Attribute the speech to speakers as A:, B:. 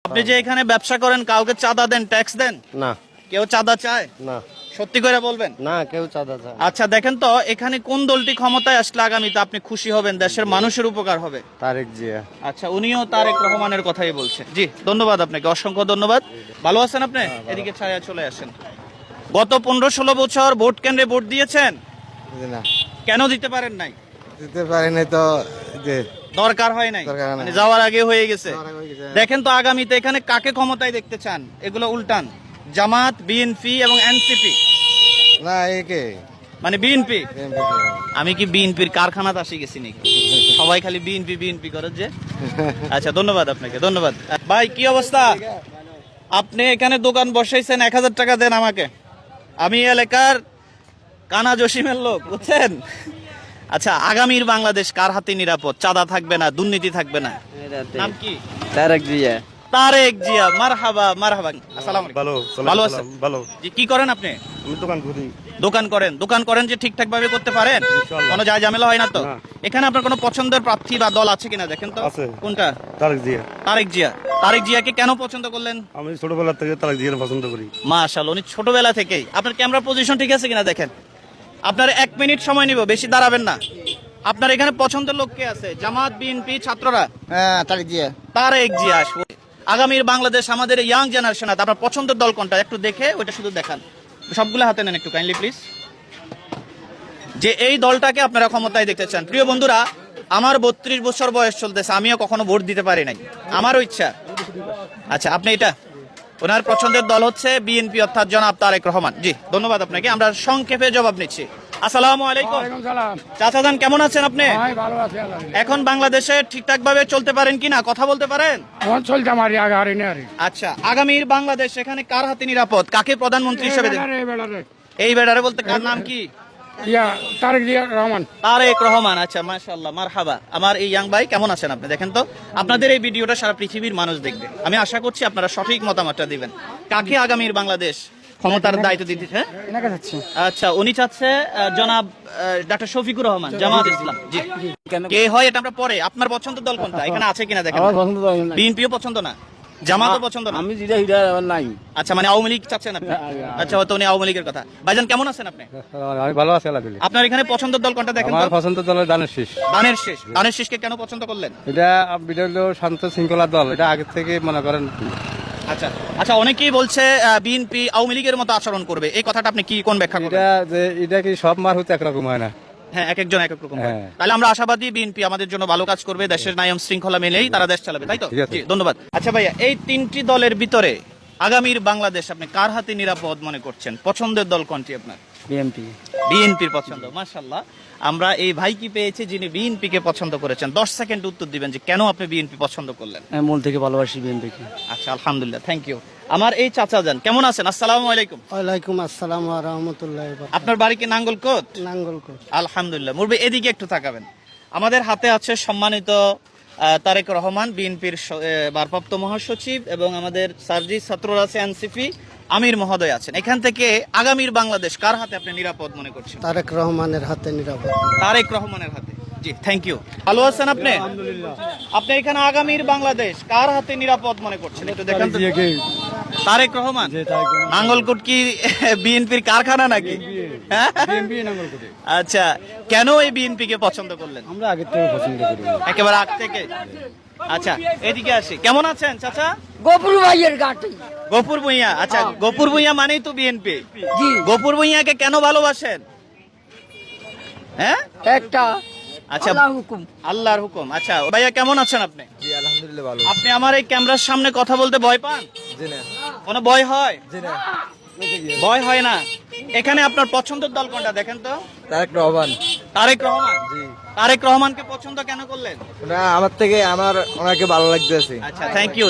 A: আপনি যে এখানে ব্যবসা করেন কাউকে চাঁদা দেন, ট্যাক্স দেন?
B: না।
A: কেউ চাঁদা চায়
B: না।
A: সত্যি করে বলবেন?
B: না, কেউ চাঁদা চায় না।
A: আচ্ছা দেখেন তো এখানে কোন দলটি ক্ষমতায় আসলে আগামীতে আপনি খুশি হবেন, দেশের মানুষের উপকার হবে?
B: তারেক জিয়া।
A: আচ্ছা উনিও তারেক রহমানের কথাই বলছেন। জি ধন্যবাদ আপনাকে, অসংখ্য ধন্যবাদ। ভালো আছেন আপনি? এদিকে ছায়া চলে আসেন। গত 15-16 বছর ভোট কেন্দ্রে ভোট দিয়েছেন?
B: না,
A: কেন দিতে পারেন নাই?
B: দিতে পারিনি তো। যে
A: দরকার হয় নাই,
B: দরকার হয় নাই।
A: মানে যাওয়ার আগে হয়ে গেছে।
B: যাওয়ার আগে হয়ে গেছে।
A: দেখেন তো আগামীতে এখানে কাকে ক্ষমতায় দেখতে চান? এগুলো উল্টান, জামাত, বিএনপি এবং এনসিপি।
B: না, একে
A: মানে বিএনপি। আমি কি বিএনপির কারখানাতে আসি গেছি নাকি? সবাই খালি বিএনপি বিএনপি করে যে। আচ্ছা ধন্যবাদ আপনাকে, ধন্যবাদ। ভাই কি অবস্থা? আপনি এখানে দোকান বসাইছেন, 1000 টাকা দেন আমাকে। আমি এলাকার কানা জসিমের লোক, বুঝছেন? আচ্ছা আগামীর বাংলাদেশ কার হাতে নিরাপদ? চাঁদা থাকবে না, দুর্নীতি থাকবে না। নাম কি?
B: তারেক জিয়া।
A: তারেক জিয়া। মারহাবা মারহাবা। আসসালামু আলাইকুম।
C: ভালো
A: ভালো আছেন?
C: ভালো।
A: জি কি করেন আপনি?
C: আমি দোকান করি।
A: দোকান করেন যে ঠিকঠাক ভাবে করতে পারেন?
C: ইনশাআল্লাহ।
A: কোনো যায় ঝামেলা হয় না তো?
C: না।
A: এখানে আপনার কোনো পছন্দের প্রার্থী বা দল আছে কিনা দেখেন তো।
C: আছে।
A: কোনটা?
C: তারেক জিয়া।
A: তারেক জিয়া। তারেক জিয়াকে কেন পছন্দ করলেন?
C: আমি ছোটবেলা থেকে তারেক জিয়ার পছন্দ করি।
A: মাশাআল্লাহ, উনি ছোটবেলা থেকেই। আপনার ক্যামেরা পজিশন ঠিক আছে কিনা দেখেন। আপনার 1 মিনিট সময় নিব, বেশি দাঁড়াবেন না। আপনার এখানে পছন্দের লোক কে আছে? জামাত, বিএনপি, ছাত্ররা?
B: হ্যাঁ, তারেক জিয়া।
A: তারেক জিয়া আসবে। আগামীর বাংলাদেশ আমাদের ইয়াং জেনারেশন আছে, আপনার পছন্দের দল কোনটা একটু দেখে ওইটা শুধু দেখান। সবগুলো হাতে নেন একটু কাইন্ডলি প্লিজ। যে এই দলটাকে আপনারা ক্ষমতায় দেখতে চান। প্রিয় বন্ধুরা, আমার 32 বছর বয়স চলতেছে, আমিও কখনো ভোট দিতে পারি নাই, আমারও ইচ্ছা। আচ্ছা আপনি এটা, ওনার পছন্দের দল হচ্ছে বিএনপি অর্থাৎ জনাব তারেক রহমান। জি ধন্যবাদ আপনাকে, আমরা সংক্ষেপে জবাব নিচ্ছি। আসসালামু আলাইকুম। চাচা যান কেমন আছেন আপনি? এখন বাংলাদেশে ঠিকঠাক ভাবে চলতে পারেন কিনা, কথা বলতে পারেন? আচ্ছা আগামীর বাংলাদেশ এখানে কার হাতে নিরাপদ, কাকে প্রধানমন্ত্রী হিসেবে দেবেন? এই বেড়ারে বলতে কার নাম কি? তারেক রহমান। আচ্ছা মাশাআল্লাহ, মারহাবা। আমার এই ইয়াং ভাই কেমন আছেন আপনি? দেখেন তো আপনাদের এই ভিডিওটা সারা পৃথিবীর মানুষ দেখবে, আমি আশা করছি আপনারা সঠিক মতামতটা দিবেন। কাকে আগামীর বাংলাদেশ ক্ষমতার দায়িত্ব দিতে? হ্যাঁ আচ্ছা উনি চাচ্ছে জনাব ডক্টর শফিকুর রহমান, জামাত ইসলাম। জি কে হয় এটা আমরা পরে। আপনার পছন্দের দল কোনটা এখানে আছে কিনা দেখেন। বিএনপিও পছন্দ না, জামাতও পছন্দ না।
B: আমি যেটা হিরা নাই।
A: আচ্ছা মানে আওয়ামী লীগ চাচ্ছেন আপনি? আচ্ছা হয়তো উনি আওয়ামী লীগের কথা। ভাইজান কেমন আছেন আপনি?
B: আমি ভালো আছি আলহামদুলিল্লাহ।
A: আপনার এখানে পছন্দের দল কোনটা দেখেন তো?
B: আমার পছন্দের দল দানের শীষ।
A: দানের শেষ। দানের শেষকে কেন পছন্দ করলেন?
B: এটা হলো শান্ত শৃঙ্খলা দল, এটা আগে থেকে মনে করেন।
A: আচ্ছা আচ্ছা অনেকেই বলছে বিএনপি আওয়ামী লীগের মতো আচরণ করবে, এই কথাটা আপনি কি কোন ব্যাখ্যা করবেন?
B: এটা কি সব মার হতে একরকম হয় না?
A: হ্যাঁ এক একজন এক এক রকম।
B: হ্যাঁ।
A: তাহলে আমরা আশাবাদী বিএনপি আমাদের জন্য ভালো কাজ করবে, দেশের নিয়ম শৃঙ্খলা মেনেই তারা দেশ চালাবে, তাই তো?
B: ঠিক আছে।
A: জি ধন্যবাদ। আচ্ছা ভাইয়া এই তিনটি দলের ভিতরে আগামীর বাংলাদেশ আপনি কার হাতে নিরাপদ মনে করছেন? পছন্দের দল কোনটি আপনার?
B: বিএনপি।
A: বিএনপির পছন্দ। মাশাআল্লাহ, আমরা এই ভাই কি পেয়েছে যিনি বিএনপি কে পছন্দ করেছেন। 10 সেকেন্ড উত্তর দিবেন যে কেন আপনি বিএনপি পছন্দ করলেন।
B: মন থেকে ভালোবাসি বিএনপিকে।
A: আচ্ছা আলহামদুলিল্লাহ, থ্যাংক ইউ। আমার এই চাচা যান কেমন আছেন? আসসালামু আলাইকুম।
D: ওয়ালাইকুম আসসালাম ওয়া রাহমাতুল্লাহি ওয়া
A: আপনার বাড়ি কি নাঙ্গলকোট?
D: নাঙ্গলকোট।
A: আলহামদুলিল্লাহ। মুরবি এদিকে একটু তাকাবেন। আমাদের হাতে আছে সম্মানিত তারেক রহমান, বিএনপির ভারপ্রাপ্ত মহাসচিব, এবং আমাদের সার্জি ছাত্ররা আছে, এনসিপি আমির মহোদয় আছেন। এখান থেকে আগামীর বাংলাদেশ কার হাতে আপনি নিরাপদ মনে করছেন?
D: তারেক রহমানের হাতে নিরাপদ।
A: তারেক রহমানের হাতে। জি থ্যাংক ইউ। ভালো আছেন আপনি? আপনি এখানে আগামীর বাংলাদেশ কার হাতে নিরাপদ মনে করছেন একটু দেখেন তো। তারেক রহমান। নাঙ্গলকোট কি বিএনপির কারখানা নাকি? হ্যাঁ? আচ্ছা কেন এই বিএনপি কে পছন্দ করলেন?
B: আমরা আগে থেকে পছন্দ করি।
A: একেবারে আগ থেকে। আচ্ছা এদিকে আসি, কেমন আছেন চাচা?
E: গোপুর ভাইয়ের গাটি।
A: গফুর ভুঁইয়া। আচ্ছা গফুর ভুঁইয়া মানেই তো বিএনপি।
E: জি
A: গফুর ভুঁইয়াকে কেন ভালোবাসেন? হ্যাঁ
E: একটা
A: আচ্ছা
E: আল্লাহর হুকুম।
A: আল্লাহর হুকুম। আচ্ছা ভাইয়া কেমন আছেন আপনি?
B: জি আলহামদুলিল্লাহ ভালো।
A: আপনি আমার এই ক্যামেরার সামনে কথা বলতে ভয় পান?
B: জি না।
A: কোনো ভয় হয়?
B: জি না।
A: ভয় হয় না। এখানে আপনার পছন্দের দল কোনটা দেখেন তো?
B: তারেক রহমান।
A: তারেক রহমান।
B: জি।
A: তারেক রহমানকে পছন্দ কেন করলেন?
B: আমার থেকে আমার ওনাকে ভালো লাগতেছে।
A: আচ্ছা থ্যাংক ইউ।